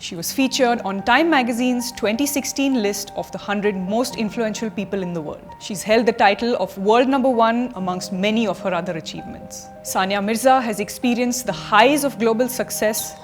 She was featured on Time magazine's 2016 list of the 100 most influential people in the world. She's held the title of world number one amongst many of her other achievements. Sania Mirza has experienced the highs of global success.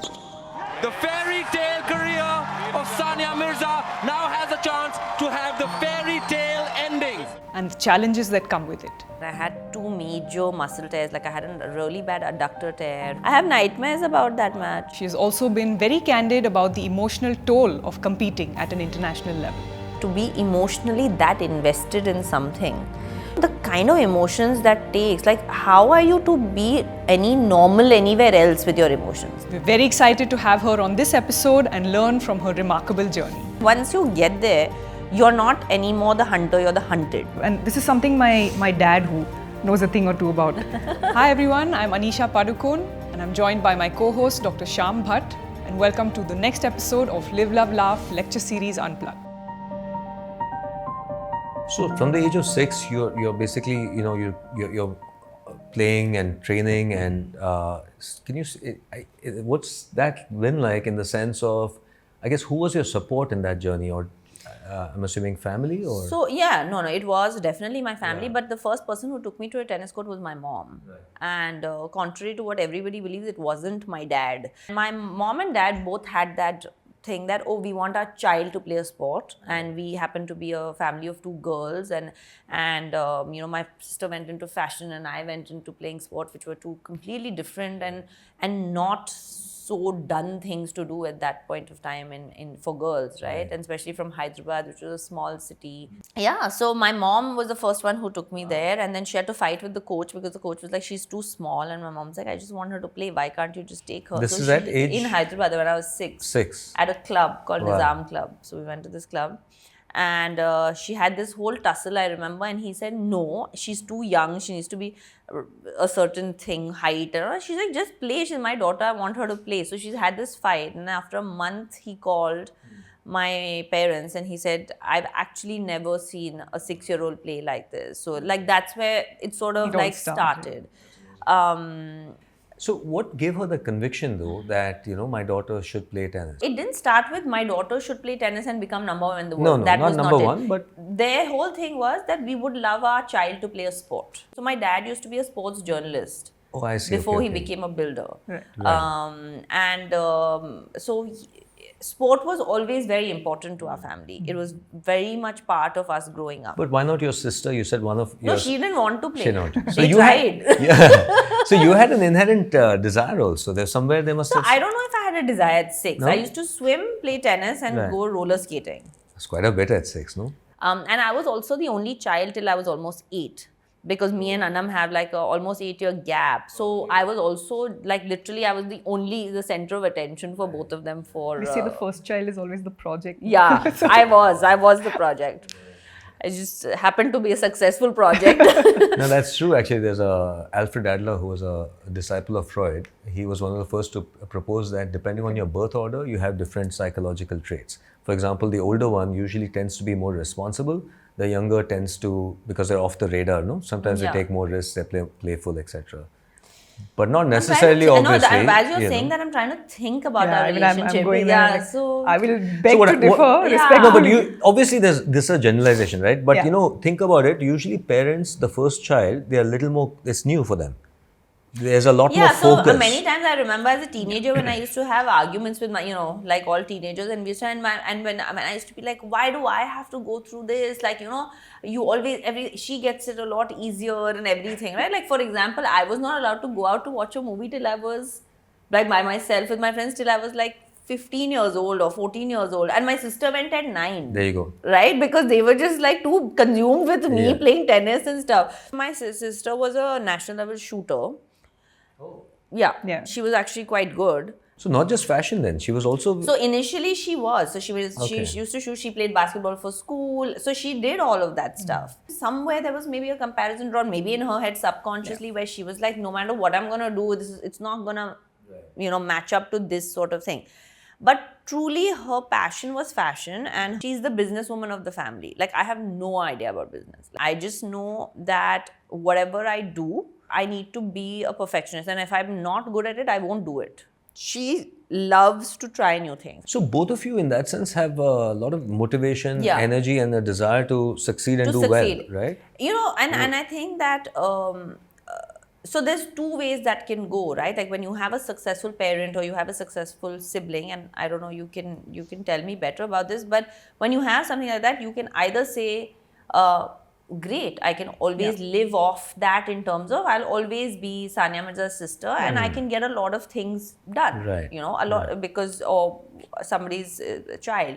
The fairy tale career of Sania Mirza now has a chance to have the fairy tale ending. And the challenges that come with it. I had 2 major muscle tears, like I had a really bad adductor tear. I have nightmares about that match. She has also been very candid about the emotional toll of competing at an international level. To be emotionally that invested in something, the kind of emotions that takes, like how are you to be any normal anywhere else with your emotions? We're very excited to have her on this episode and learn from her remarkable journey. Once you get there, you're not anymore the hunter, you're the hunted. And this is something my dad, who knows a thing or two about. Hi everyone, I'm Anisha Padukone and I'm joined by my co-host Dr. Shyam Bhat, and welcome to the next episode of Live, Love, Laugh lecture series Unplugged. So from the age of 6, you're basically, you're playing and training, and can you, what's that been like in the sense of, I guess, who was your support in that journey, or I'm assuming family, or? So yeah, no, it was definitely my family, but the first person who took me to a tennis court was my mom. Right. And contrary to what everybody believes, it wasn't my dad. My mom and dad both had that thing that, oh, we want our child to play a sport, and we happen to be a family of 2 girls, and my sister went into fashion and I went into playing sport, which were 2 completely different and not so done things to do at that point of time in for girls, right? And especially from Hyderabad, which was a small city. Yeah, so my mom was the first one who took me there, and then she had to fight with the coach because the coach was like, she's too small, and my mom's like, I just want her to play, why can't you just take her? This is at age? In Hyderabad when I was 6. At a club called Nizam Club. So we went to this club. And she had this whole tussle, I remember, and he said, no, she's too young, she needs to be a certain thing, height. And she's like, just play, she's my daughter, I want her to play. So she's had this fight, and after a month, he called my parents and he said, I've actually never seen a 6-year-old play like this. So like that's where it sort of like started. So what gave her the conviction, though, that, my daughter should play tennis? It didn't start with my daughter should play tennis and become number 1 in the world. No, that not was number not 1, but... Their whole thing was that we would love our child to play a sport. So my dad used to be a sports journalist. Oh, I see. Before he became a builder. Sport was always very important to our family. It was very much part of us growing up. But why not your sister? You said one of your... No, she didn't want to play. She didn't. She tried. So you had an inherent desire also. There's somewhere they must have... I don't know if I had a desire at 6. No? I used to swim, play tennis and go roller skating. That's quite a bit at 6, no? And I was also the only child till I was almost 8. Because me and Anam have like a almost 8-year gap. So I was also like literally I was the center of attention for both of them for... We say the first child is always the project. Yeah, I was the project. I just happened to be a successful project. No, that's true. Actually, there's Alfred Adler, who was a disciple of Freud. He was one of the first to propose that depending on your birth order, you have different psychological traits. For example, the older one usually tends to be more responsible. The younger tends to, because they're off the radar, no? Sometimes they take more risks, they're playful, etc. But not necessarily, obviously. As you're saying that, I'm trying to think about our relationship. I'm going so I will beg to differ respectfully. No, but obviously this is a generalization, right? But think about it. Usually parents, the first child, they are a little more, it's new for them. There's a lot more focus. So many times I remember as a teenager when I used to have arguments with my, like all teenagers, and when I used to be like, why do I have to go through this? Like, you always, she gets it a lot easier and everything, right? Like, for example, I was not allowed to go out to watch a movie till I was, like, by myself with my friends till I was like 15 years old or 14 years old, and my sister went at 9. There you go. Right? Because they were just like too consumed with me playing tennis and stuff. My sister was a national level shooter. Oh. Yeah. She was actually quite good. So not just fashion then, she was also... So initially she was. So she used to shoot, she played basketball for school. So she did all of that stuff. Somewhere there was maybe a comparison drawn, maybe in her head subconsciously, where she was like, no matter what I'm going to do, it's not going to, match up to this sort of thing. But truly her passion was fashion, and she's the businesswoman of the family. Like, I have no idea about business. I just know that whatever I do, I need to be a perfectionist, and if I'm not good at it, I won't do it. She loves to try new things. So both of you, in that sense, have a lot of motivation, Yeah. energy, and a desire to succeed and To do succeed. well, right? You know, and I think that so there's two ways that can go, right? Like when you have a successful parent or you have a successful sibling, and I don't know, you can tell me better about this, but when you have something like that, you can either say, great, I can always live off that in terms of I'll always be Sania Mirza's sister and I can get a lot of things done, Right. you know, a lot because or somebody's child.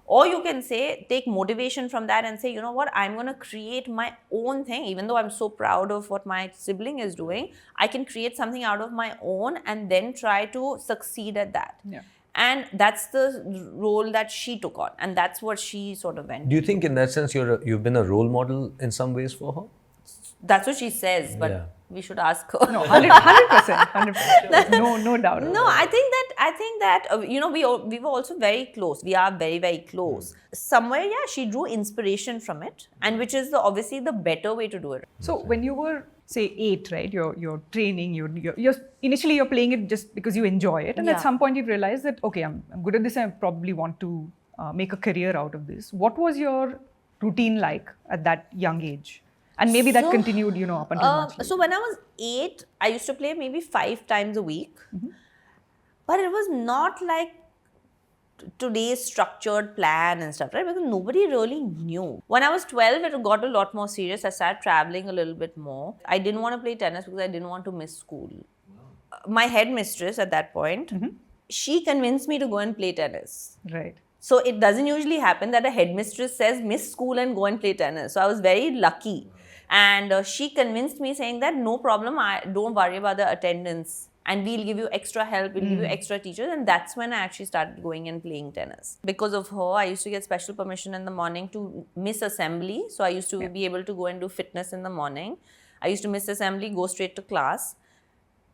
Or you can say, take motivation from that and say, you know what, I'm going to create my own thing. Even though I'm so proud of what my sibling is doing, I can create something out of my own and then try to succeed at that. Yeah. And that's the role that she took on. And that's what she sort of went. Do you think, in that sense, you've been a role model in some ways for her? That's what she says, but Yeah. we should ask her. No, 100%. 100%. No doubt. No, I think that you know, we were also very close. We are very, very close. Somewhere, yeah, she drew inspiration from it, and which is obviously the better way to do it. So when you were, say, 8, right? You're training. You're initially you're playing it just because you enjoy it, and Yeah. at some point you've realized that okay, I'm good at this. I probably want to make a career out of this. What was your routine like at that young age? And maybe that So, continued, you know, up until much later. so when I was 8, I used to play maybe 5 times a week. But it was not like today's structured plan and stuff, right? Because nobody really knew. When I was 12, it got a lot more serious. I started traveling a little bit more. I didn't want to play tennis because I didn't want to miss school. My headmistress at that point, she convinced me to go and play tennis. Right. So it doesn't usually happen that a headmistress says miss school and go and play tennis. So I was very lucky. And she convinced me saying that no problem, don't worry about the attendance and we'll give you extra help, we'll give you extra teachers. And that's when I actually started going and playing tennis. Because of her, I used to get special permission in the morning to miss assembly. So I used to be able to go and do fitness in the morning. I used to miss assembly, go straight to class.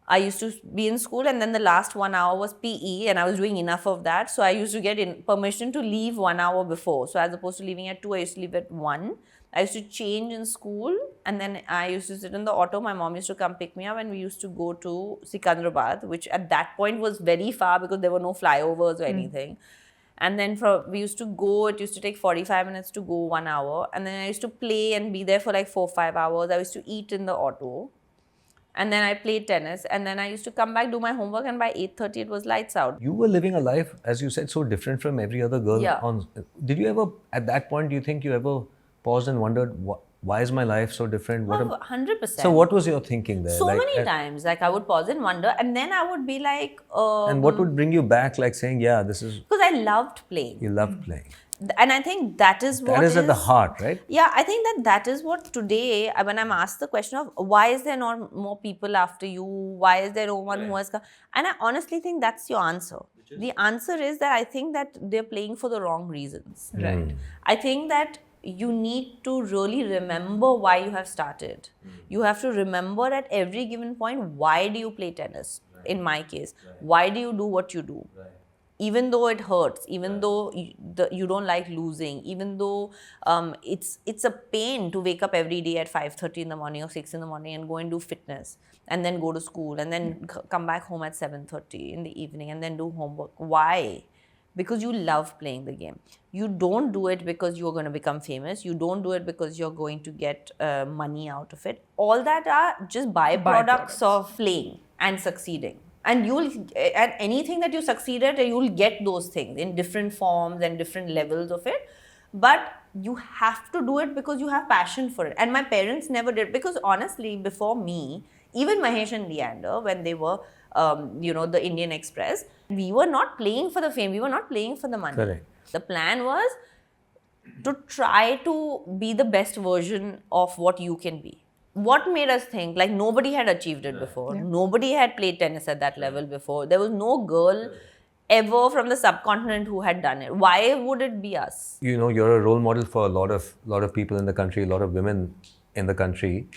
I used to be in school and then the last 1 hour was PE and I was doing enough of that. So I used to get permission to leave 1 hour before. So as opposed to leaving at 2, I used to leave at 1. I used to change in school and then I used to sit in the auto. My mom used to come pick me up and we used to go to Sikandrabad, which at that point was very far because there were no flyovers or anything. And then we used to go, it used to take 45 minutes to go 1 hour. And then I used to play and be there for like 4-5 hours. I used to eat in the auto. And then I played tennis. And then I used to come back, do my homework. And by 8:30, it was lights out. You were living a life, as you said, so different from every other girl. Yeah. Did you ever, at that point, do you think you ever paused and wondered, why is my life so different? What 100%. So what was your thinking there? So Like, many times. Like I would pause and wonder. And then I would be like... and what would bring you back, like saying, yeah, this is, because I loved playing. you loved playing. And I think that is what That is at the heart, right? Yeah, I think that is what today, when I'm asked the question of why is there not more people after you? Why is there no one who has come? And I honestly think that's your answer. The answer is that I think that they're playing for the wrong reasons. Right. I think that you need to really remember why you have started. You have to remember at every given point, why do you play tennis? In my case, why do you do what you do? Even though it hurts, even though you don't like losing, even though it's a pain to wake up every day at 5:30 in the morning or 6 in the morning and go and do fitness and then go to school and then come back home at 7:30 in the evening and then do homework. Why? Because you love playing the game. You don't do it because you're going to become famous. You don't do it because you're going to get money out of it. All that are just byproducts of playing and succeeding. And at anything that you succeed at, you'll get those things in different forms and different levels of it. But you have to do it because you have passion for it. And my parents never did. Because honestly, before me, even Mahesh and Leander, when they were, the Indian Express, we were not playing for the fame. We were not playing for the money. Correct. The plan was to try to be the best version of what you can be. What made us think like nobody had achieved it before? Nobody had played tennis at that level before. There was no girl ever from the subcontinent who had done it. Why would it be us? You know, you're a role model for a lot of people in the country, a lot of women in the country.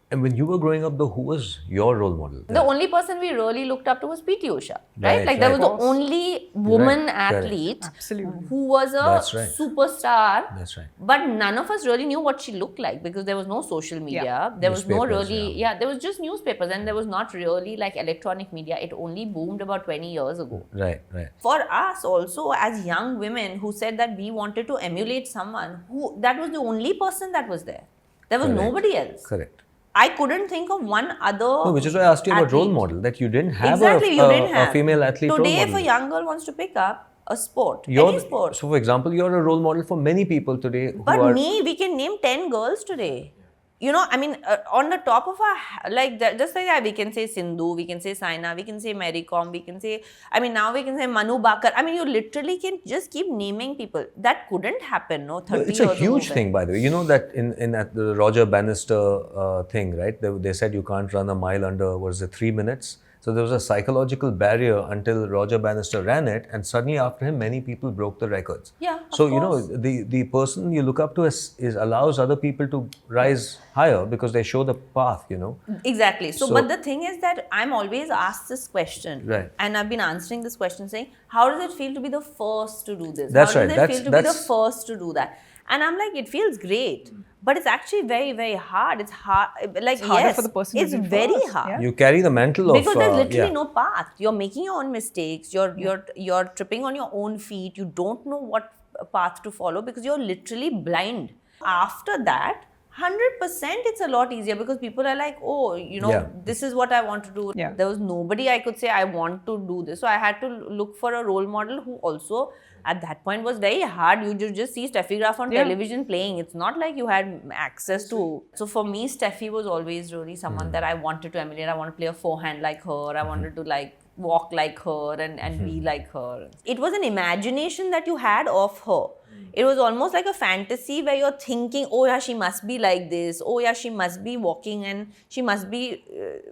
And when you were growing up, though, who was your role model? The only person we really looked up to was P.T. Usha, right? Right, Like that right. was the only woman Right, correct. athlete Absolutely. who was a That's right. superstar. That's right. But none of us really knew what she looked like because there was no social media. There was no Newspapers, really, there was just newspapers and there was not really like electronic media. It only boomed about 20 years ago. Right, right. For us also as young women who said that we wanted to emulate someone who, that was the only person that was there. There was Correct. nobody else. Correct. I couldn't think of one other. No, which is why I asked you about role athlete. model, that you didn't have Exactly, you didn't have a female athlete role Today, model. if a young girl wants to pick up a sport, You're- any sport. So, for example, you're a role model for many people today who But are... me, we can name 10 girls today. You know, I mean, on the top of our, like, just like that, we can say Sindhu, we can say Saina, we can say Mary Kom, we can say, I mean, now we can say Manu Bakar. I mean, you literally can just keep naming people. That couldn't happen, no, 30 It's years a huge ago. thing, by the way. You know that in at the Roger Bannister thing, right? They said you can't run a mile under, what is it, 3 minutes? So there was a psychological barrier until Roger Bannister ran it, and suddenly after him, many people broke the records. Yeah, of So you know course. the person you look up to is allows other people to rise higher because they show the path. You know. Exactly. So, So- but the thing is that I'm always asked this question. Right. And I've been answering this question saying, how does it feel to be the first to do this? That's how right. does it feel to be the That's- first to do that? And I'm like, it feels great. But it's actually very, very hard. It's hard. Like, It's harder yes, for the person to it's be very first, hard. yeah. You carry the mantle of Because there's literally yeah. no path. You're making your own mistakes. You're tripping on your own feet. You don't know what path to follow because you're literally blind. After that, 100% it's a lot easier because people are like, oh, you know, Yeah. this is what I want to do. Yeah. There was nobody I could say I want to do this. So I had to look for a role model who also at that point was very hard. You just see Steffi Graf on Yeah. television playing. It's not like you had access to. So for me, Steffi was always really someone that I wanted to emulate. I want to play a forehand like her. I wanted to like walk like her and be like her. It was an imagination that you had of her. It was almost like a fantasy where you're thinking, oh yeah, she must be like this. Oh yeah, she must be walking and she must be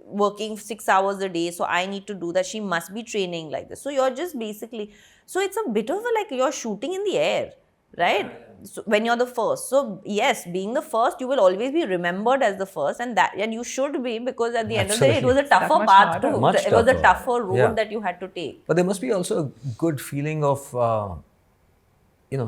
working 6 hours a day. So I need to do that. She must be training like this. So you're just basically, so it's a bit of a like you're shooting in the air, right? So when you're the first. So yes, being the first, you will always be remembered as the first, and you should be, because at the end of the day, it was a That tougher much path harder. to, Much it was a tougher. tougher road Yeah. that you had to take. But there must be also a good feeling of,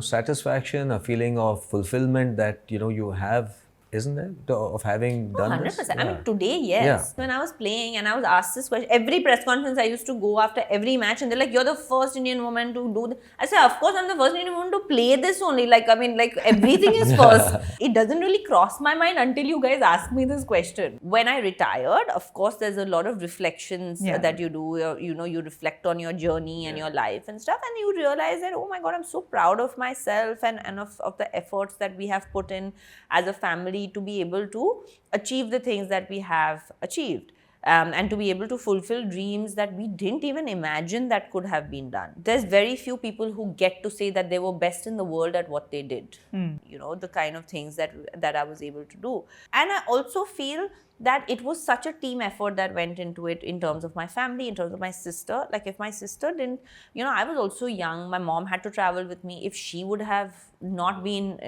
satisfaction, a feeling of fulfillment that, you have, isn't there? Of having done 100%. this? I mean, today, yes. Yeah. When I was playing and I was asked this question, every press conference I used to go after every match, and they're like, you're the first Indian woman to do this. I say, of course, I'm the first Indian woman to play this only. Like, I mean, like, everything is first. It doesn't really cross my mind until you guys ask me this question. When I retired, of course, there's a lot of reflections Yeah. that you do. You reflect on your journey and your life and stuff, and you realize that, oh my God, I'm so proud of myself and of the efforts that we have put in as a family to be able to achieve the things that we have achieved. And to be able to fulfill dreams that we didn't even imagine that could have been done. There's very few people who get to say that they were best in the world at what they did. The kind of things that I was able to do. And I also feel that it was such a team effort that went into it in terms of my family, in terms of my sister. Like if my sister didn't, I was also young. My mom had to travel with me. If she would have not been,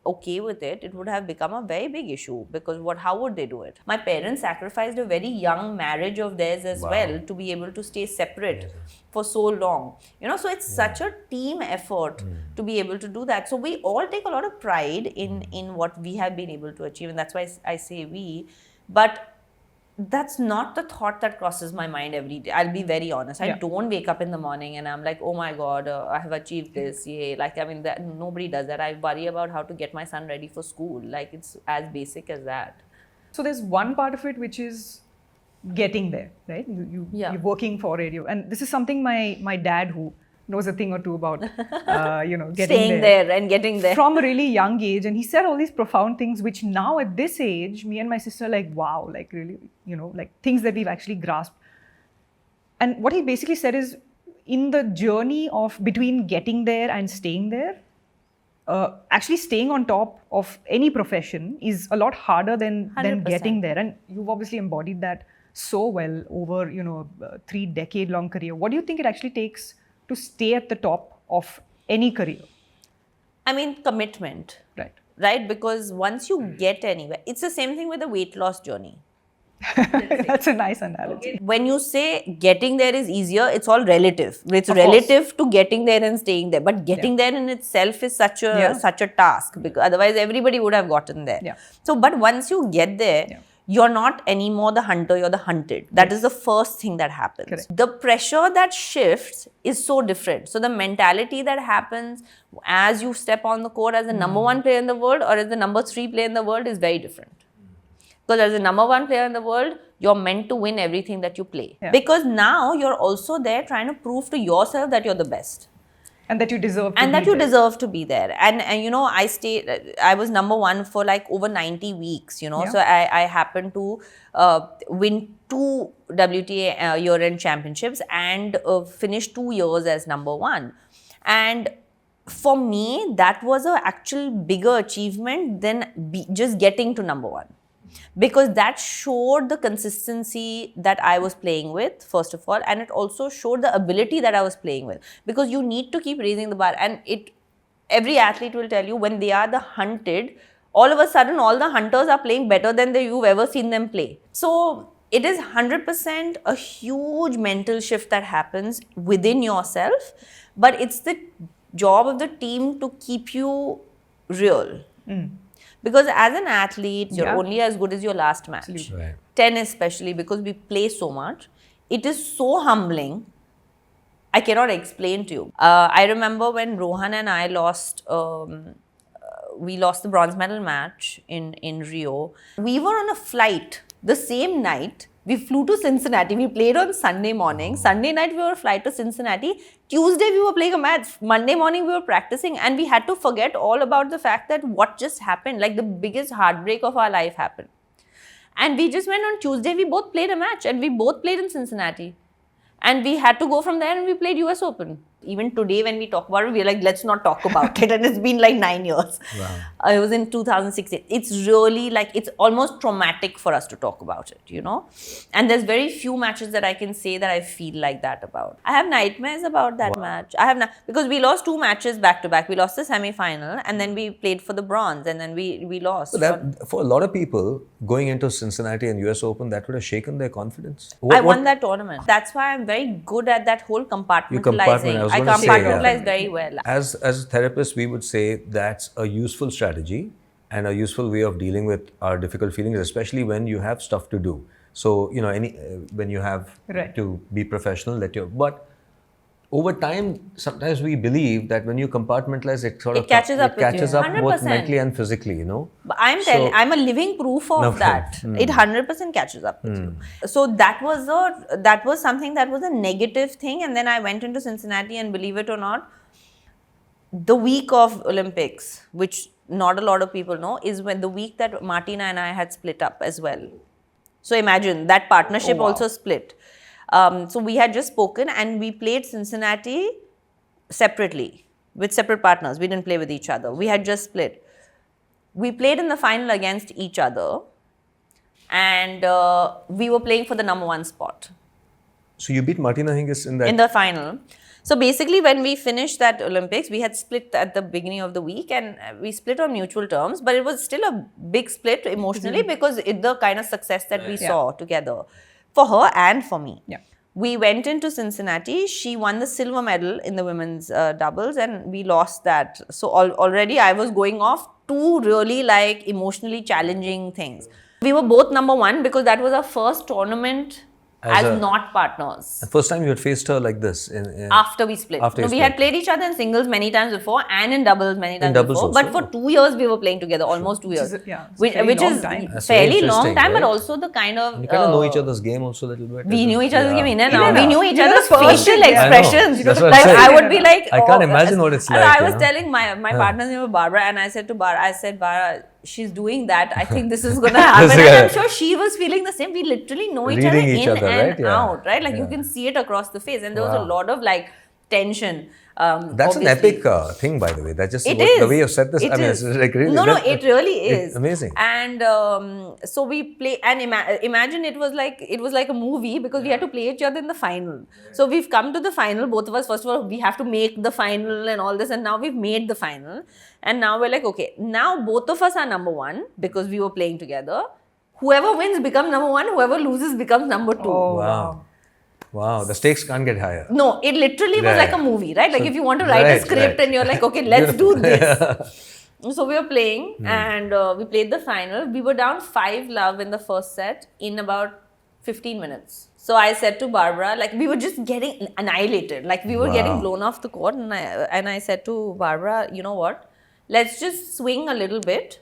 okay with it, it would have become a very big issue, because how would they do it? My parents sacrificed a very young marriage of theirs as well to be able to stay separate for so long. So it's such a team effort to be able to do that. So we all take a lot of pride in what we have been able to achieve, and that's why I say we. But that's not the thought that crosses my mind every day. I'll be very honest. I Yeah. don't wake up in the morning and I'm like, oh my God, I have achieved this. Yay. Like, I mean, nobody does that. I worry about how to get my son ready for school. Like, it's as basic as that. So there's one part of it which is getting there, right? Yeah. You're working for radio. And this is something my dad, who knows a thing or two about, getting Staying there and getting there. from a really young age. And he said all these profound things, which now at this age, me and my sister are like, wow, like really, like things that we've actually grasped. And what he basically said is, in the journey of between getting there and staying there, actually staying on top of any profession is a lot harder than 100%. getting there. And you've obviously embodied that so well over, a 3-decade-long career. What do you think it actually takes to stay at the top of any career? I mean, commitment. Right. right? Because once you get anywhere, it's the same thing with the weight loss journey. That's a nice analogy. When you say getting there is easier, it's all relative. It's Of relative to getting there and staying there. But getting there in itself is such a Yeah. such a task, because otherwise everybody would have gotten there. Yeah. So, but once you get there, you're not anymore the hunter, you're the hunted. That is the first thing that happens. Correct. The pressure that shifts is so different. So the mentality that happens as you step on the court as the number one player in the world or as the number 3 player in the world is very different. Because as the number 1 player in the world, you're meant to win everything that you play. Yeah. Because now you're also there trying to prove to yourself that you're the best. And that you deserve to And be that you there. deserve to be there. And you know, I was number 1 for like over 90 weeks, you know. Yeah. So I happened to win 2 WTA year-end championships and finish 2 years as number 1. And for me, that was an actual bigger achievement than just getting to number 1. Because that showed the consistency that I was playing with, first of all, and it also showed the ability that I was playing with. Because you need to keep raising the bar, and every athlete will tell you when they are the hunted, all of a sudden all the hunters are playing better than you've ever seen them play. So it is 100% a huge mental shift that happens within yourself, but it's the job of the team to keep you real. Because as an athlete, you're only as good as your last match. Right. Tennis especially, because we play so much, it is so humbling. I cannot explain to you. I remember when Rohan and I lost, we lost the bronze medal match in Rio. We were on a flight the same night. We flew to Cincinnati. We played on Sunday morning. Sunday night, we were on a flight to Cincinnati. Tuesday, we were playing a match. Monday morning, we were practicing. And we had to forget all about the fact that what just happened, like the biggest heartbreak of our life happened. And we just went on Tuesday, we both played a match. And we both played in Cincinnati. And we had to go from there and we played US Open. Even today when we talk about it, we're like, let's not talk about it. And it's been like 9 years. Wow. It was in 2016. It's really like, it's almost traumatic for us to talk about it, you know. And there's very few matches that I can say that I feel like that about. I have nightmares about that match. Because we lost 2 matches back to back. We lost the semi-final and then we played for the bronze and then we lost. So for a lot of people, going into Cincinnati and US Open, that would have shaken their confidence. I won that tournament. That's why I'm very good at that whole compartmentalizing. I compartmentalize very well. As a therapist, we would say that's a useful strategy and a useful way of dealing with our difficult feelings, especially when you have stuff to do. So, you know, when you have to be professional, but over time, sometimes we believe that when you compartmentalize, it catches up both mentally and physically, you know. But I'm a living proof of that. It 100% catches up with you. So that was something that was a negative thing. And then I went into Cincinnati, and believe it or not, the week of Olympics, which not a lot of people know, is when the week that Martina and I had split up as well. So imagine that partnership also split. So we had just spoken and we played Cincinnati separately with separate partners. We didn't play with each other. We had just split. We played in the final against each other and we were playing for the number 1 spot. So you beat Martina Hingis in the final. So basically when we finished that Olympics, we had split at the beginning of the week and we split on mutual terms, but it was still a big split emotionally because the kind of success that we saw together. For her and for me. Yeah. We went into Cincinnati. She won the silver medal in the women's doubles and we lost that. So already I was going off 2 really like emotionally challenging things. We were both number 1 because that was our first tournament as not partners. The first time you had faced her like this? After we split. We had played each other in singles many times before and in doubles many times before. Also. But for 2 years we were playing together, almost 2 years. Which is fairly long time, but also the kind of... You kind of know each other's game also a little bit. We knew each other's game in and out. We knew each other's facial expressions. Like I would be like... I can't imagine what it's like. I was telling my partner's name was Barbara and I said to Barbara, she's doing that. I think this is going to happen. And I'm sure she was feeling the same. We literally know each other in and out, right? Like you can see it across the face. And there was a lot of like tension. That's an obviously. epic thing, by the way. That's just It the is. way you've said this. It I mean, is. it's like really. No, it really is. Amazing. And so we play, and imagine it was like a movie, because we had to play each other in the final. So we've come to the final, both of us. First of all, we have to make the final and all this, and now we've made the final. And now we're like, okay, now both of us are number one because we were playing together. Whoever wins becomes number one. Whoever loses becomes number two. Oh, Wow. Wow, the stakes can't get higher. No, it literally was like a movie, right? Like if you want to write a script and you're like, okay, let's do this. So we were playing and we played the final. We were down 5-love in the first set in about 15 minutes. So I said to Barbara, like we were just getting annihilated. Like we were getting blown off the court, and I said to Barbara, you know what? Let's just swing a little bit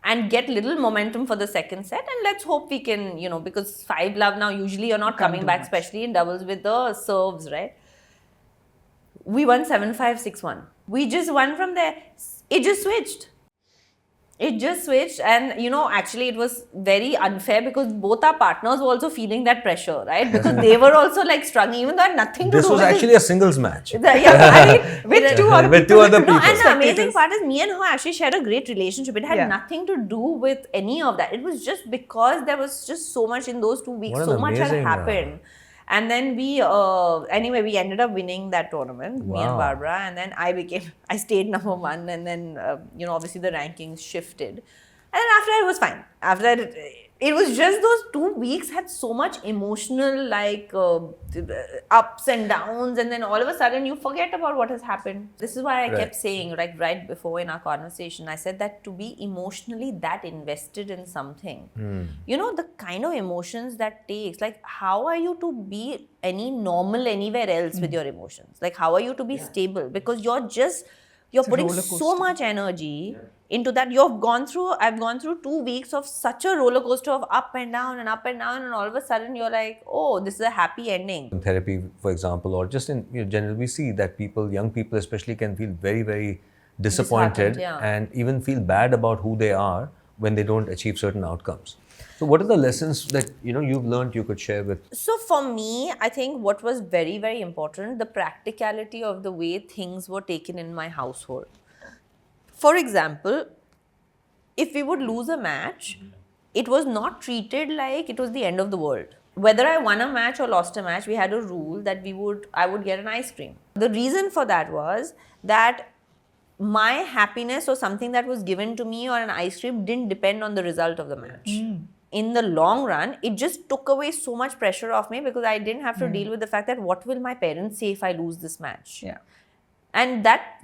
and get little momentum for the second set, and let's hope we can, because 5-love now usually you're not coming back, especially in doubles with the serves, right? We won 7-5, 6-1. We just won from there. It just switched. And actually it was very unfair because both our partners were also feeling that pressure, right? Because they were also like struggling, even though had nothing to do with it. This was actually a singles match. with two other people. No, and the amazing part is me and her actually shared a great relationship. It had nothing to do with any of that. It was just because there was just so much in those 2 weeks. So much had happened. And then we ended up winning that tournament, me and Barbara. And then I stayed number one. And then, obviously the rankings shifted. And then after that, it was fine. After that, it was just those 2 weeks had so much emotional, ups and downs. And then all of a sudden, you forget about what has happened. This is why I kept saying, right before in our conversation, I said that to be emotionally that invested in something, the kind of emotions that takes, like how are you to be any normal anywhere else with your emotions? Like how are you to be stable? Because you're putting so much energy into that. I've gone through 2 weeks of such a roller coaster of up and down, and all of a sudden you're like, oh, this is a happy ending. In therapy, for example, or just in general, we see that young people especially, can feel very, very disappointed and even feel bad about who they are when they don't achieve certain outcomes. So what are the lessons that you've learned you could share with? So for me, I think what was very, very important, the practicality of the way things were taken in my household. For example, if we would lose a match, it was not treated like it was the end of the world. Whether I won a match or lost a match, we had a rule that I would get an ice cream. The reason for that was that my happiness or something that was given to me or an ice cream didn't depend on the result of the match. In the long run, it just took away so much pressure off me because I didn't have to deal with the fact that what will my parents say if I lose this match? Yeah. And that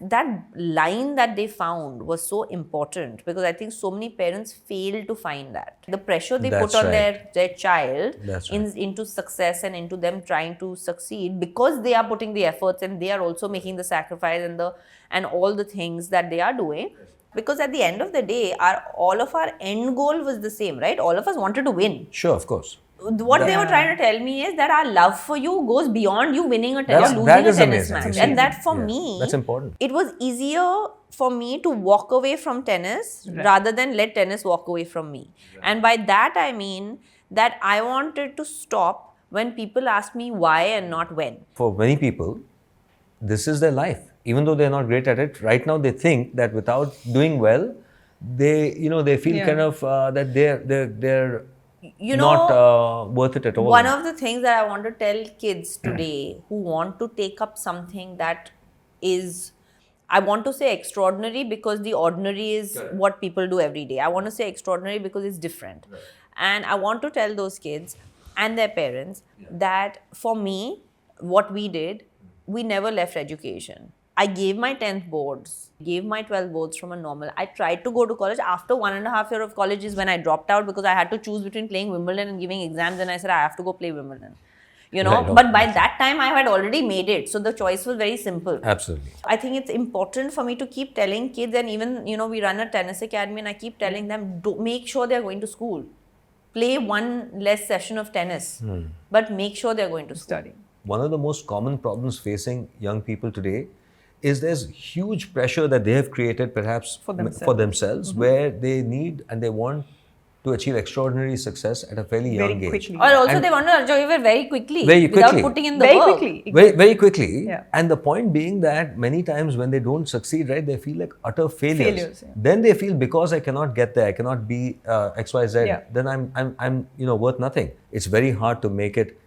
line that they found was so important, because I think so many parents fail to find that. The pressure they put on their child into success and into them trying to succeed, because they are putting the efforts and they are also making the sacrifice and all the things that they are doing. Because at the end of the day, all of our end goal was the same, right? All of us wanted to win. Sure, of course. What they were trying to tell me is that our love for you goes beyond you winning a tennis, losing a tennis match. And that for me, that's important. It was easier for me to walk away from tennis rather than let tennis walk away from me. And by that I mean that I wanted to stop when people ask me why and not when. For many people, this is their life. Even though they're not great at it, right now they think that without doing well, they feel kind of that they're not worth it at all. One of the things that I want to tell kids today who want to take up something that is, I want to say extraordinary, because the ordinary is what people do every day. I want to say extraordinary because it's different. And I want to tell those kids and their parents that for me, what we did, we never left education. I gave my 10th boards, gave my 12th boards from a normal. I tried to go to college. After 1.5 years of college is when I dropped out, because I had to choose between playing Wimbledon and giving exams, and I said I have to go play Wimbledon. But by that time I had already made it. So the choice was very simple. Absolutely. I think it's important for me to keep telling kids, and even, we run a tennis academy, and I keep telling them, make sure they're going to school. Play one less session of tennis, but make sure they're going to school. Study. One of the most common problems facing young people today is there's huge pressure that they have created perhaps for themselves where they need and they want to achieve extraordinary success at a fairly Very young age. quickly. Or also they want to achieve it very quickly. Very Without quickly. putting in the Very work. quickly. Very quickly. Yeah. And the point being that many times when they don't succeed, right, they feel like utter failures. Failures, yeah. Then they feel because I cannot get there, I cannot be XYZ, Yeah. then I'm worth nothing. It's very hard to make it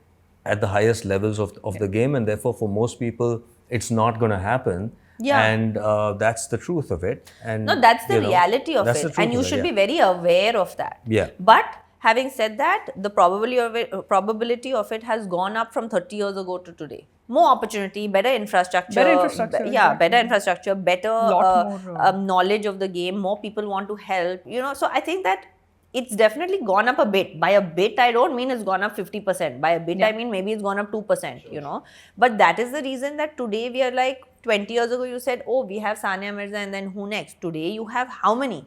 at the highest levels of the game, and therefore for most people it's not going to happen. Yeah. And that's the truth of it. And No, that's the reality of that's the it. truth And you of it, should yeah. be very aware of that. Yeah. But having said that, the probability of it has gone up from 30 years ago to today. More opportunity, better infrastructure. Better infrastructure, Yeah, exactly. better infrastructure, better Lot more, knowledge of the game. More people want to help. So I think that it's definitely gone up a bit. By a bit, I don't mean it's gone up 50%. By a bit, I mean maybe it's gone up 2%, But that is the reason that today we are like, 20 years ago you said, oh, we have Sania Mirza and then who next? Today you have how many?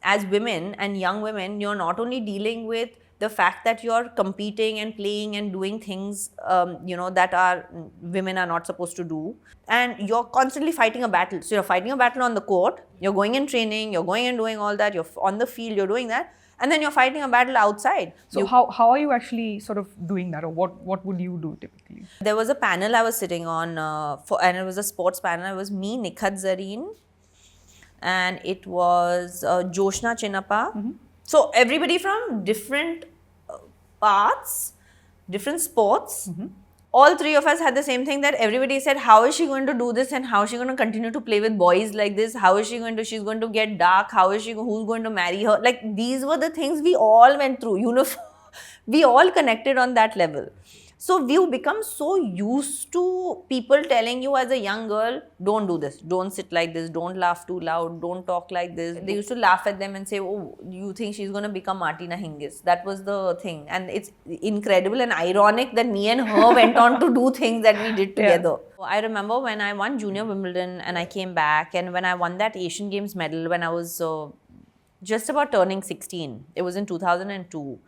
As women and young women, you're not only dealing with the fact that you're competing and playing and doing things, that women are not supposed to do. And you're constantly fighting a battle. So you're fighting a battle on the court, you're going and training, you're going and doing all that, you're on the field, you're doing that. And then you're fighting a battle outside. So how are you actually sort of doing that, or what would you do typically? There was a panel I was sitting on, and it was a sports panel. It was me, Nikhat Zareen, and it was Joshna Chinnappa. So everybody from different paths, different sports. All three of us had the same thing, that everybody said, how is she going to do this and how is she going to continue to play with boys like this? How is she's going to get dark? Who's going to marry her? Like, these were the things we all went through, we all connected on that level. So we've become so used to people telling you as a young girl, don't do this, don't sit like this, don't laugh too loud, don't talk like this. They used to laugh at them and say, oh, you think she's going to become Martina Hingis? That was the thing. And it's incredible and ironic that me and her went on to do things that we did together. Yeah. I remember when I won Junior Wimbledon and I came back, and when I won that Asian Games medal when I was just about turning 16. It was in 2002.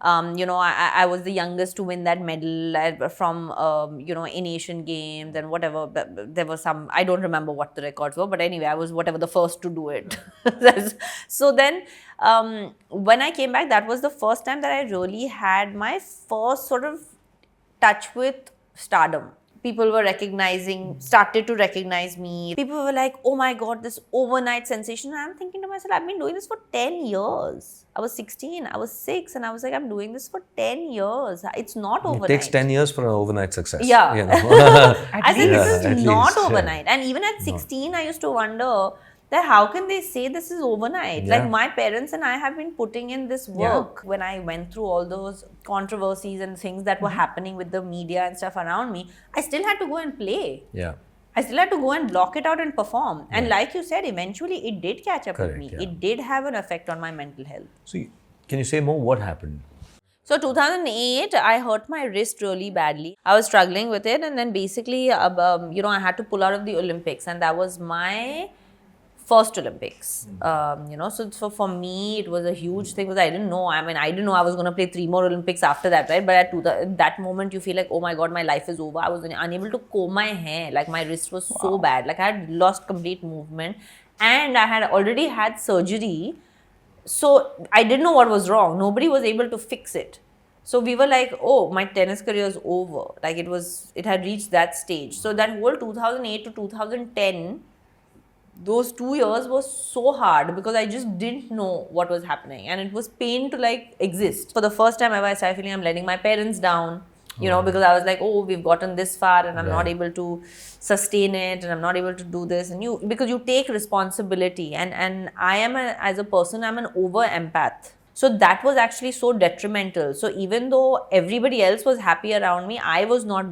I was the youngest to win that medal from, in Asian Games and whatever. There was some, I don't remember what the records were, but anyway, I was the first to do it. So then, when I came back, that was the first time that I really had my first sort of touch with stardom. People were started to recognize me. People were like, oh my God, this overnight sensation. And I'm thinking to myself, I've been doing this for 10 years. I was 16, I was 6, and I was like, I'm doing this for 10 years. It's not overnight. It takes 10 years for an overnight success. Yeah. I think this is not overnight. And even at 16, I used to wonder that how can they say this is overnight? Yeah. Like, my parents and I have been putting in this work. When I went through all those controversies and things that were happening with the media and stuff around me, I still had to go and play. Yeah. I still had to go and block it out and perform. And like you said, eventually it did catch up with me. Yeah. It did have an effect on my mental health. So can you say more what happened? So 2008, I hurt my wrist really badly. I was struggling with it, and then basically, I had to pull out of the Olympics, and that was my first Olympics. So for me, it was a huge thing because I didn't know. I didn't know I was going to play 3 more Olympics after that, right? But at that moment, you feel like, oh my God, my life is over. I was unable to comb my hair. Like, my wrist was so bad. Like, I had lost complete movement, and I had already had surgery. So I didn't know what was wrong. Nobody was able to fix it. So we were like, oh, my tennis career is over. Like, it had reached that stage. So that whole 2008 to 2010, those 2 years was so hard because I just didn't know what was happening, and it was pain to like exist. For the first time ever, I started feeling I'm letting my parents down, because I was like, oh, we've gotten this far and I'm not able to sustain it, and I'm not able to do this. And because you take responsibility, and I am as a person, I'm an over empath. So that was actually so detrimental. So even though everybody else was happy around me, I was not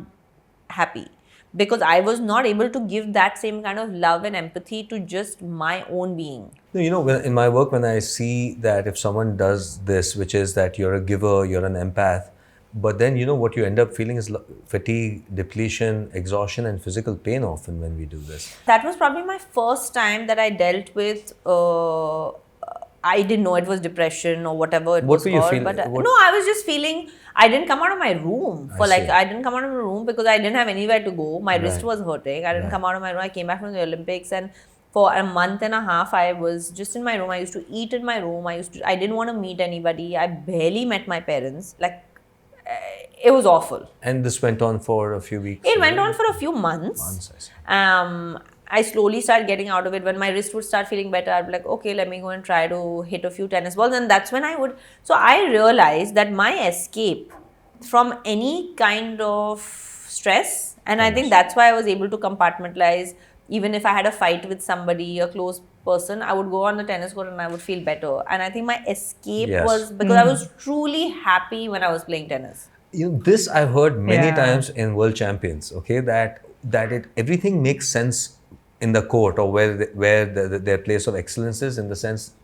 happy, because I was not able to give that same kind of love and empathy to just my own being. In my work, when I see that if someone does this, which is that you're a giver, you're an empath, but then what you end up feeling is fatigue, depletion, exhaustion, and physical pain often when we do this. That was probably my first time that I dealt with I didn't know it was depression or whatever it was called. What were you feeling? No, I was just feeling, I didn't come out of my room I didn't come out of my room because I didn't have anywhere to go. My wrist was hurting. I didn't come out of my room. I came back from the Olympics, and For a month and a half, I was just in my room. I used to eat in my room. I didn't want to meet anybody. I barely met my parents. Like, it was awful. And this went on for a few weeks? It went on for a few months. I see. I slowly started getting out of it. When my wrist would start feeling better, I'd be like, okay, let me go and try to hit a few tennis balls. And that's when I would. So I realized that my escape from any kind of stress, and I think that's why I was able to compartmentalize. Even if I had a fight with somebody, a close person, I would go on the tennis court and I would feel better. And I think my escape was because I was truly happy when I was playing tennis. This I've heard many Yeah. times in world champions. Okay, that everything makes sense in the court, or where their place of excellence is, in the sense,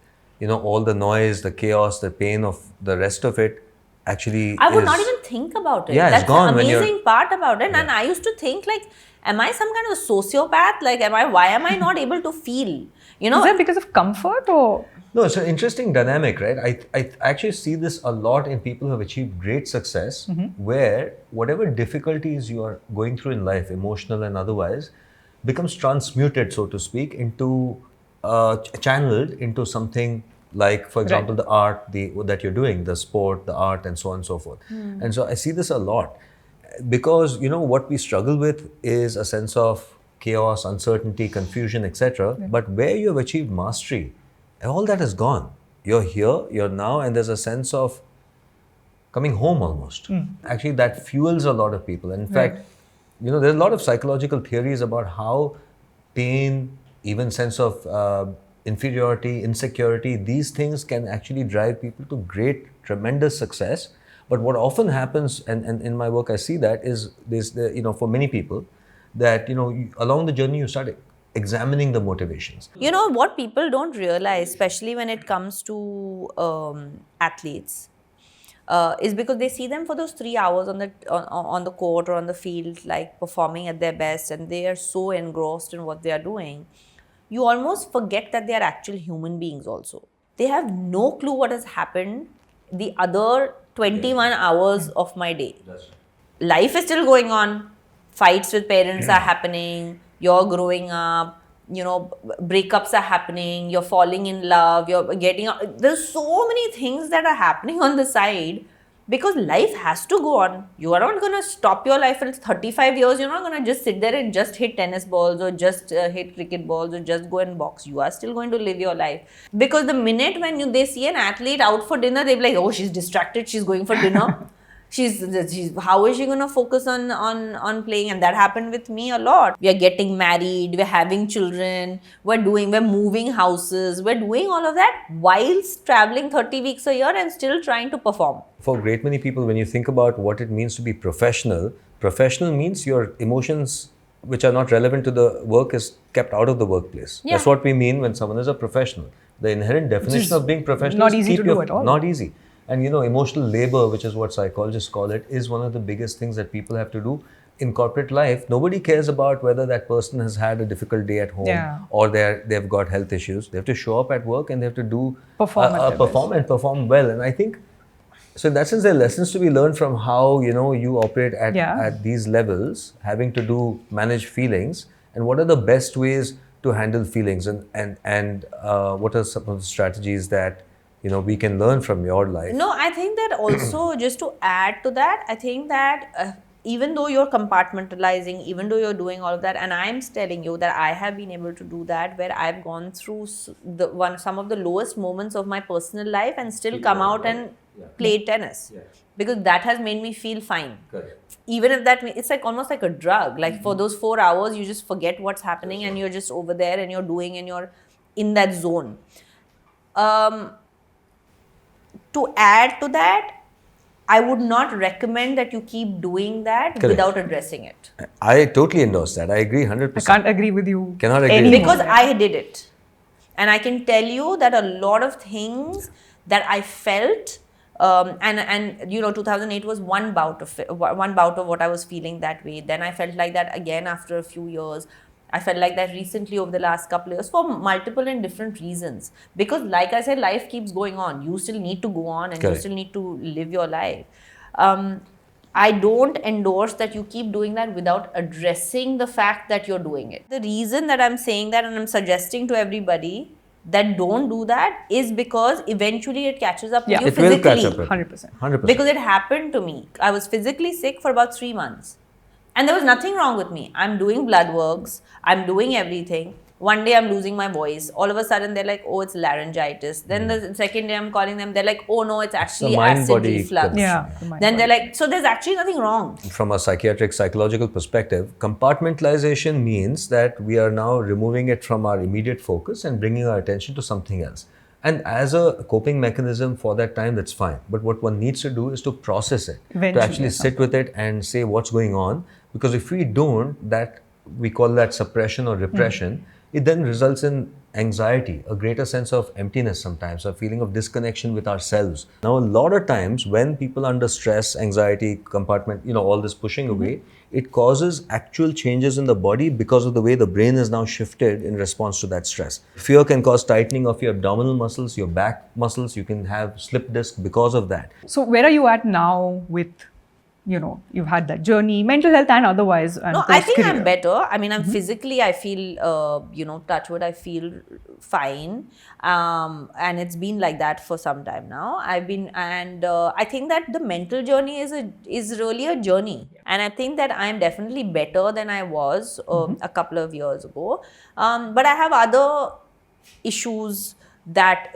all the noise, the chaos, the pain of the rest of it actually I would is, not even think about it. Yeah, it's That's gone the when you're- amazing part about it. And I used to think like, am I some kind of sociopath? Like, why am I not able to feel? Is that because of comfort or? No, it's an interesting dynamic, right? I actually see this a lot in people who have achieved great success, where whatever difficulties you are going through in life, emotional and otherwise, becomes transmuted, so to speak, into channeled into something like, for example, the art that you're doing, the sport, the art, and so on and so forth. And so I see this a lot, because what we struggle with is a sense of chaos, uncertainty, confusion, etc. But where you have achieved mastery, all that is gone. You're here, you're now, and there's a sense of coming home almost. Actually, that fuels a lot of people. And in fact, there's a lot of psychological theories about how pain, even sense of inferiority, insecurity, these things can actually drive people to great, tremendous success. But what often happens, and in my work I see that, is this, for many people, that along the journey you start examining the motivations. What people don't realize, especially when it comes to athletes, is because they see them for those 3 hours on the court or on the field, like performing at their best, and they are so engrossed in what they are doing. You almost forget that they are actual human beings also. They have no clue what has happened the other 21 hours of my day. Life is still going on. Fights with parents are happening. You're growing up. Breakups are happening. You're falling in love. You're getting out. There's so many things that are happening on the side, because life has to go on. You are not going to stop your life for 35 years. You're not going to just sit there and just hit tennis balls, or just hit cricket balls, or just go and box. You are still going to live your life. Because the minute when they see an athlete out for dinner, they'll be like, oh, she's distracted. She's going for dinner. She's how is she going to focus on playing? And that happened with me a lot. We are getting married, we're having children, we're moving houses, we're doing all of that whilst traveling 30 weeks a year and still trying to perform. For a great many people, when you think about what it means to be professional means your emotions which are not relevant to the work is kept out of the workplace. Yeah. That's what we mean when someone is a professional. The inherent definition of being professional not is easy to do at all. Not easy. And emotional labor, which is what psychologists call it, is one of the biggest things that people have to do in corporate life. Nobody cares about whether that person has had a difficult day at home or they've got health issues. They have to show up at work and they have to perform well. And I think, so in that sense, there are lessons to be learned from how you operate at these levels, having to manage feelings, and what are the best ways to handle feelings, and what are some of the strategies that we can learn from your life. No, I think that also, just to add to that, I think that even though you're compartmentalizing, even though you're doing all of that, and I'm telling you that I have been able to do that, where I've gone through some of the lowest moments of my personal life and still come out and play tennis. Because that has made me feel fine. Correct. Even if it's like almost like a drug. Like for those 4 hours, you just forget what's happening and you're just over there and you're doing and you're in that zone. To add to that, I would not recommend that you keep doing that Correct. without addressing it. I totally endorse that. I agree 100%. I can't agree with you. Cannot agree anymore. Because I did it. And I can tell you that a lot of things that I felt, and 2008 was one bout of what I was feeling that way. Then I felt like that again after a few years. I felt like that recently over the last couple of years for multiple and different reasons. Because like I said, life keeps going on. You still need to go on and Correct. you still need to live your life. I don't endorse that you keep doing that without addressing the fact that you're doing it. The reason that I'm saying that and I'm suggesting to everybody that don't do that is because eventually it catches up with you It physically. will catch up with 100%. 100%. Because it happened to me. I was physically sick for about 3 months. And there was nothing wrong with me. I'm doing blood works. I'm doing everything. One day I'm losing my voice. All of a sudden they're like, oh, it's laryngitis. Then the second day I'm calling them, they're like, oh no, it's actually acid mind-body reflux. connection. Yeah. the mind Then they're body. like, so there's actually nothing wrong. From a psychiatric psychological perspective, compartmentalization means that we are now removing it from our immediate focus and bringing our attention to something else. And as a coping mechanism for that time, that's fine. But what one needs to do is to process it, Eventually, to actually sit with it and say what's going on. Because if we don't, that we call that suppression or repression, it then results in anxiety, a greater sense of emptiness sometimes, a feeling of disconnection with ourselves. Now, a lot of times when people under stress, anxiety, compartment, all this pushing away, it causes actual changes in the body because of the way the brain is now shifted in response to that stress. Fear can cause tightening of your abdominal muscles, your back muscles. You can have slip disc because of that. So where are you at now with, you've had that journey, mental health and otherwise? And No, I think post-career? I'm better. I mean, I'm physically, I feel, touch wood, I feel fine. And it's been like that for some time now. I think that the mental journey is really a journey. And I think that I'm definitely better than I was a couple of years ago. But I have other issues that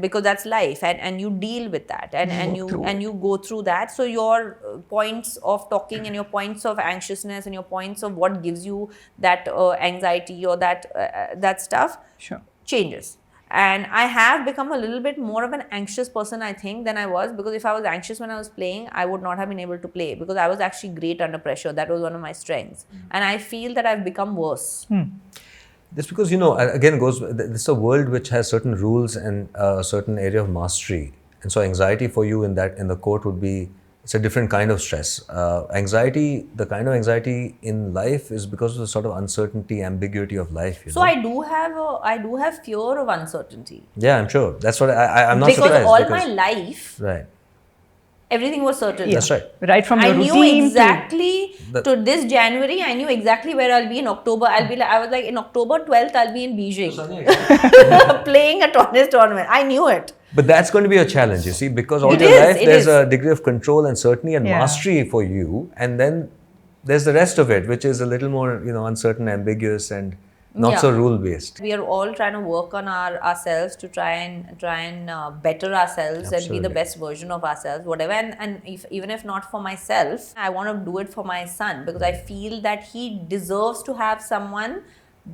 because that's life, and you deal with that, and you go through that. So your points of talking and your points of anxiousness and your points of what gives you that anxiety or that stuff changes. And I have become a little bit more of an anxious person, I think, than I was, because if I was anxious when I was playing, I would not have been able to play, because I was actually great under pressure. That was one of my strengths. And I feel that I've become worse. That's because, again, this is a world which has certain rules and a certain area of mastery. And so anxiety for you in the court would be, it's a different kind of stress. Anxiety, the kind of anxiety in life is because of the sort of uncertainty, ambiguity of life. So I do have fear of uncertainty. Yeah, I'm sure. That's what I'm not because surprised. All my life, right. everything was certain. That's right. Right from I your knew routine exactly to this January, I knew exactly where I'll be in October. I was like, in October 12th, I'll be in Beijing playing a tennis tournament. I knew it. But that's going to be a challenge, you see, because all It your is, life it there's is. a degree of control and certainty and mastery for you, and then there's the rest of it, which is a little more, uncertain, ambiguous, and not so rule based. We are all trying to work on ourselves to try and better ourselves and be the Absolutely. best version of ourselves, whatever. And even if not for myself, I want to do it for my son, because I feel that he deserves to have someone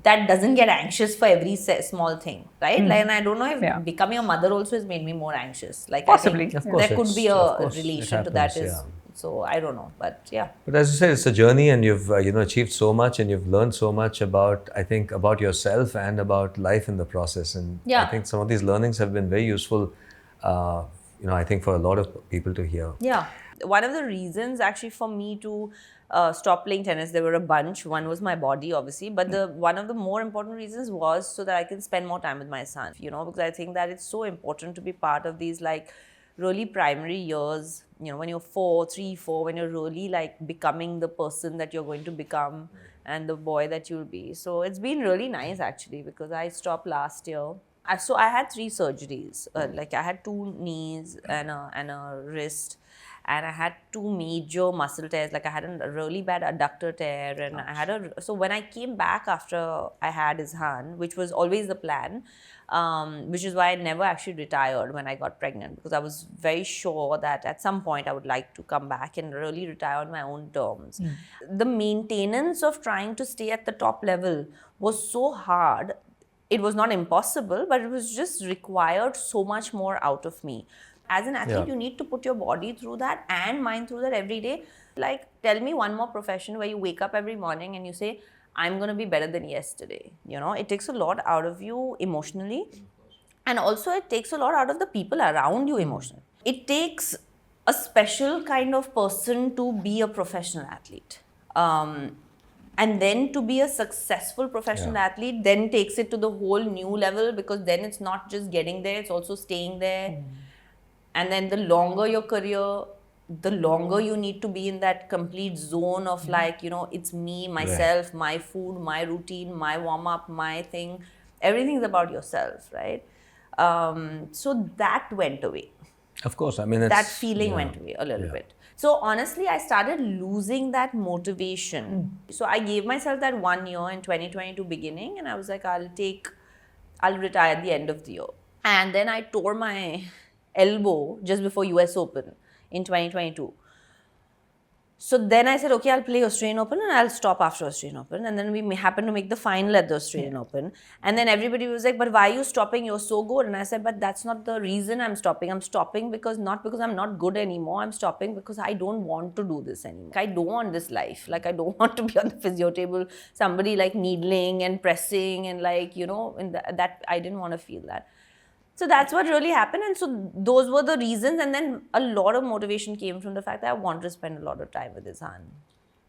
that doesn't get anxious for every small thing, right? Like, and I don't know if becoming a mother also has made me more anxious. Like, Possibly. I think Of course, there could be of a course, relation it to that. happens, So I don't know, but yeah. But as you said, it's a journey, and you've achieved so much, and you've learned so much about yourself and about life in the process. And I think some of these learnings have been very useful. I think for a lot of people to hear. Yeah. One of the reasons actually for me to stop playing tennis, there were a bunch. One was my body, obviously, but one of the more important reasons was so that I can spend more time with my son, because I think that it's so important to be part of these like really primary years, when you're 3, 4, when you're really like becoming the person that you're going to become and the boy that you'll be. So it's been really nice actually, because I stopped last year. So I had 3 surgeries. Like I had 2 knees and a wrist, and I had 2 major muscle tears. Like I had a really bad adductor tear, and so when I came back after I had his hand, which was always the plan, which is why I never actually retired when I got pregnant, because I was very sure that at some point I would like to come back and really retire on my own terms. The maintenance of trying to stay at the top level was so hard. It was not impossible, but it was just required so much more out of me. As an athlete, you need to put your body through that and mind through that every day. Like, tell me one more profession where you wake up every morning and you say, I'm going to be better than yesterday. It takes a lot out of you emotionally. And also it takes a lot out of the people around you emotionally. It takes a special kind of person to be a professional athlete. And then to be a successful professional athlete then takes it to the whole new level, because then it's not just getting there, it's also staying there. And then the longer your career, the longer you need to be in that complete zone of like, it's me, myself, my food, my routine, my warm up, my thing, everything's about yourself, right? So that went away. Of course, I mean, it's, That feeling went away a little bit. So honestly, I started losing that motivation. So I gave myself that 1 year in 2022 beginning, and I was like, I'll retire at the end of the year. And then I tore my elbow just before US Open in 2022. So then I said, okay, I'll play Australian Open and I'll stop after Australian Open. And then we happened to make the final at the Australian Open. And then everybody was like, but why are you stopping? You're so good. And I said, but that's not the reason I'm stopping. I'm stopping not because I'm not good anymore. I'm stopping because I don't want to do this anymore. I don't want this life. Like, I don't want to be on the physio table, somebody like needling and pressing and like, that I didn't want to feel that. So that's what really happened. And so those were the reasons. And then a lot of motivation came from the fact that I wanted to spend a lot of time with his son.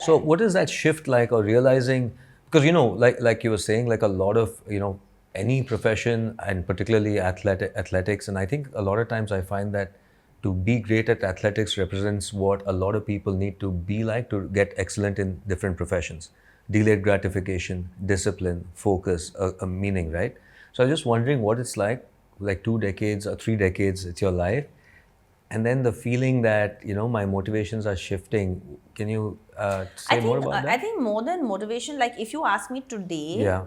So what is that shift like, or realizing, because, like you were saying, like a lot of, any profession and particularly athletics. And I think a lot of times I find that to be great at athletics represents what a lot of people need to be like to get excellent in different professions. Delayed gratification, discipline, focus, a meaning, right? So I was just wondering what it's like 2 decades or 3 decades, it's your life. And then the feeling that, my motivations are shifting. Can you say more about that? I think more than motivation, like if you ask me today,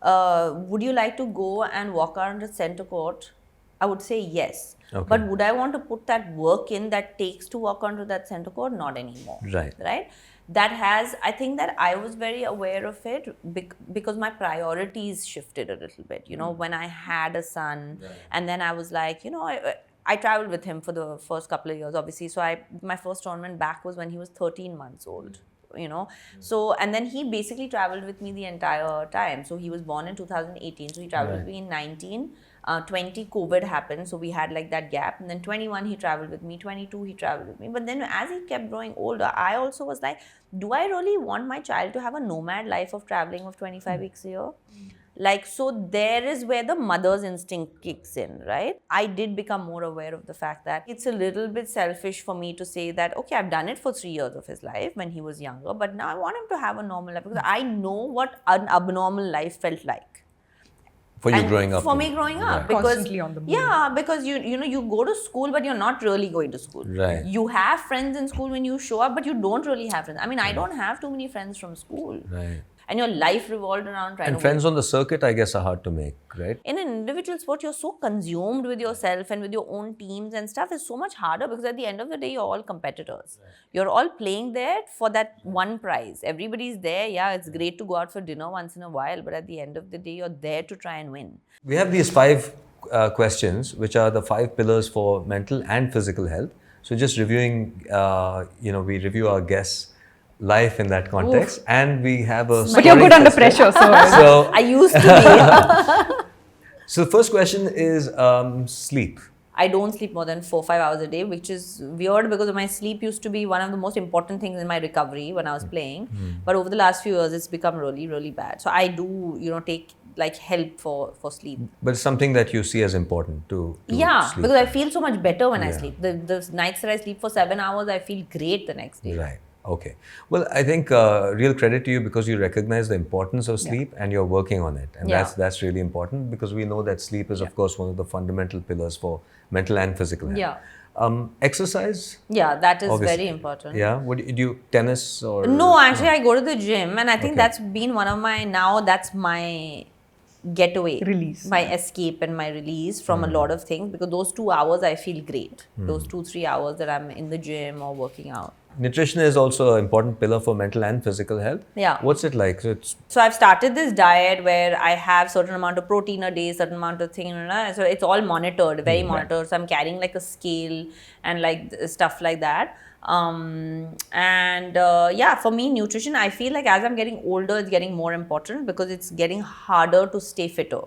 would you like to go and walk around the center court? I would say yes. Okay. But would I want to put that work in that takes to walk onto that center court? Not anymore. Right? I think that I was very aware of it because my priorities shifted a little bit. When I had a son, and then I was like, I traveled with him for the first couple of years, obviously. So my first tournament back was when he was 13 months old. So, and then he basically traveled with me the entire time. So he was born in 2018, so he traveled with me in 19. 20 COVID happened, so we had like that gap, and then 21 he traveled with me, 22 he traveled with me. But then as he kept growing older, I also was like, do I really want my child to have a nomad life of traveling of 25 weeks a year? Like, so there is where the mother's instinct kicks in, right? I did become more aware of the fact that it's a little bit selfish for me to say that, okay, I've done it for 3 years of his life when he was younger, but now I want him to have a normal life because I know what an abnormal life felt like. For you growing up? For me growing up. Because, constantly on the move. Yeah, because you go to school, but you're not really going to school. Right. You have friends in school when you show up, but you don't really have friends. I mean, I don't have too many friends from school. Right. And your life revolved around trying to... And friends on the circuit, I guess, are hard to make, right? In an individual sport, you're so consumed with yourself and with your own teams and stuff. It's so much harder because at the end of the day, you're all competitors. Right. You're all playing there for that one prize. Everybody's there. Yeah, it's great to go out for dinner once in a while, but at the end of the day, you're there to try and win. We have these 5 questions, which are the 5 pillars for mental and physical health. So just reviewing, we review our guests' life in that context. Oof. And we have a... But you're good under pressure, so... I used to be. So the first question is sleep. I don't sleep more than 4-5 hours a day, which is weird because my sleep used to be one of the most important things in my recovery when I was playing. But over the last few years, it's become really, really bad. So I do, take like help for sleep. But it's something that you see as important to sleep. Because I feel so much better when I sleep. The nights that I sleep for 7 hours, I feel great the next day. Right. Okay. Well, I think real credit to you because you recognize the importance of sleep and you're working on it. And that's really important because we know that sleep is, of course, one of the fundamental pillars for mental and physical health. Yeah. Exercise? Yeah, that is obviously very important. Yeah. What do you tennis or? No, actually, I go to the gym and I think that's been one of that's my getaway. Release. My escape and my release from a lot of things because those 2 hours I feel great. Those 2-3 hours that I'm in the gym or working out. Nutrition is also an important pillar for mental and physical health. Yeah. What's it like? So I've started this diet where I have certain amount of protein a day, certain amount of thing. So it's all monitored, very monitored. So I'm carrying like a scale and like stuff like that. For me, nutrition, I feel like as I'm getting older, it's getting more important because it's getting harder to stay fitter.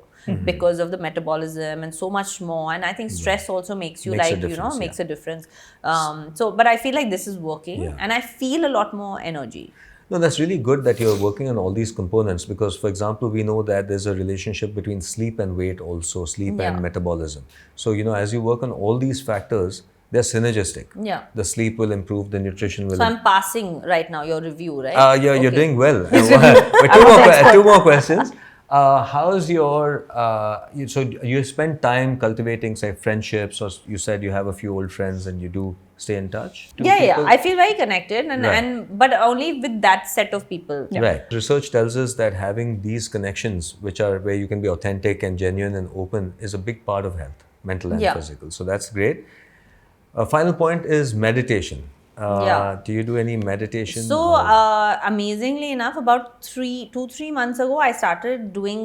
Because of the metabolism and so much more. And I think stress also makes you makes a difference. But I feel like this is working and I feel a lot more energy. No, that's really good that you're working on all these components because, for example, we know that there's a relationship between sleep and weight also, sleep and metabolism. So, as you work on all these factors, they're synergistic. Yeah. The sleep will improve, the nutrition will So I'm passing right now your review, right? You're Okay. doing well. But two more questions. How's your, so you spend time cultivating, say, friendships, or you said you have a few old friends and you do stay in touch? Yeah. I feel very connected Right. but only with that set of people. Right. Research tells us that having these connections, which are where you can be authentic and genuine and open, is a big part of health, mental and physical. So that's great. Final point is meditation. Do you do any meditation? So amazingly enough, about 2-3 months ago, I started doing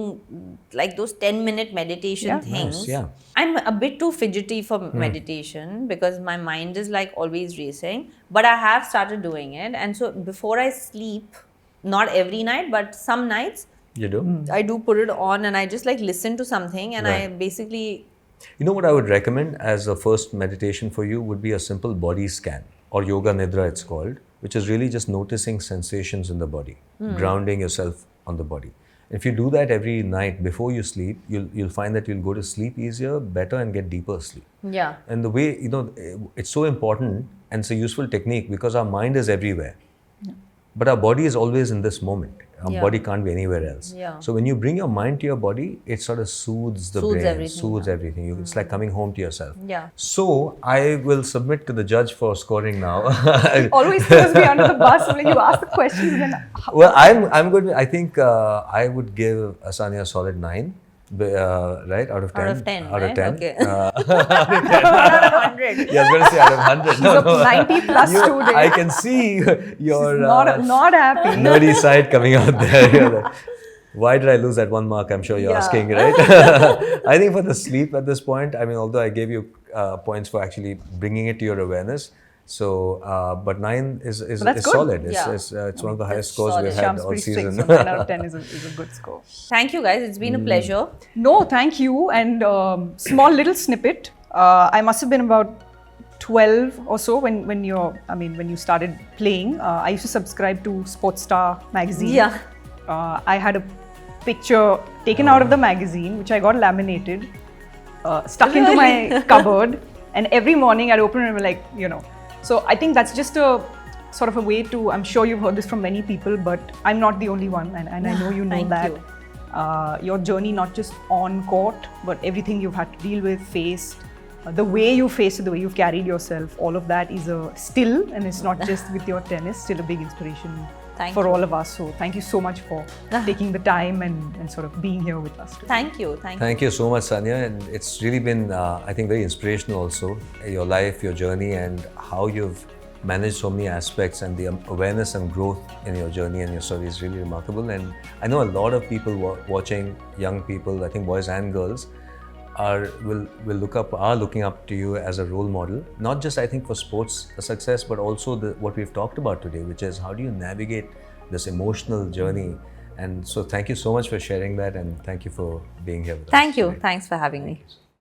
like those 10-minute meditation things. Nice, yeah. I'm a bit too fidgety for meditation because my mind is like always racing, but I have started doing it. And so before I sleep, not every night, but some nights, You do? I do put it on and I just like listen to something and I basically... You know what I would recommend as a first meditation for you would be a simple body scan, or yoga nidra it's called, which is really just noticing sensations in the body, grounding yourself on the body. If you do that every night before you sleep, you'll find that you'll go to sleep easier, better, and get deeper sleep. Yeah. And the way, it's so important and it's a useful technique because our mind is everywhere. But our body is always in this moment. Our body can't be anywhere else. Yeah. So when you bring your mind to your body, it sort of soothes the brain, everything, soothes everything. It's like coming home to yourself. Yeah. So I will submit to the judge for scoring now. Always throws me under the bus when you ask the questions. Then Well, I'm good. I think I would give Sania a solid 9. Right, out of 10. Out of 10, Out right? of 10. Okay. Uh, Out of 100. yeah, I was going to say out of 100. He's a 90 plus student. I can see your not happy. nerdy side coming out there. You're like, why did I lose that 1 mark? I'm sure you're asking, right? I think for the sleep at this point, I mean, although I gave you points for actually bringing it to your awareness. So, but 9 is that's good. solid. Yeah. It's one of the highest That's scores solid. we've had Shyam's all pretty strict, season. so 9 out of 10 is a good score. Thank you guys. It's been a pleasure. No, thank you. And small little snippet. I must have been about 12 or so when you started playing. I used to subscribe to Sports Star magazine. Yeah. I had a picture taken out of the magazine, which I got laminated, stuck into my cupboard, and every morning I'd open it and be like, So I think that's just a sort of a way to, I'm sure you've heard this from many people, but I'm not the only one, and I know you know Thank that. you. Your journey, not just on court, but everything you've had to deal with, faced, the way you faced it, the way you've carried yourself, all of that is still, and it's not just with your tennis, still a big inspiration for all of us. So thank you so much for taking the time and sort of being here with us today. Thank you. Thank you so much, Sania. And it's really been, I think, very inspirational also, your life, your journey, and how you've managed so many aspects, and the awareness and growth in your journey and your story is really remarkable. And I know a lot of people watching, young people, I think boys and girls, are looking up to you as a role model, not just I think for sports success, but also what we've talked about today, which is how do you navigate this emotional journey. And so thank you so much for sharing that, and thank you for being here with us. Thank you. today. Thanks for having me.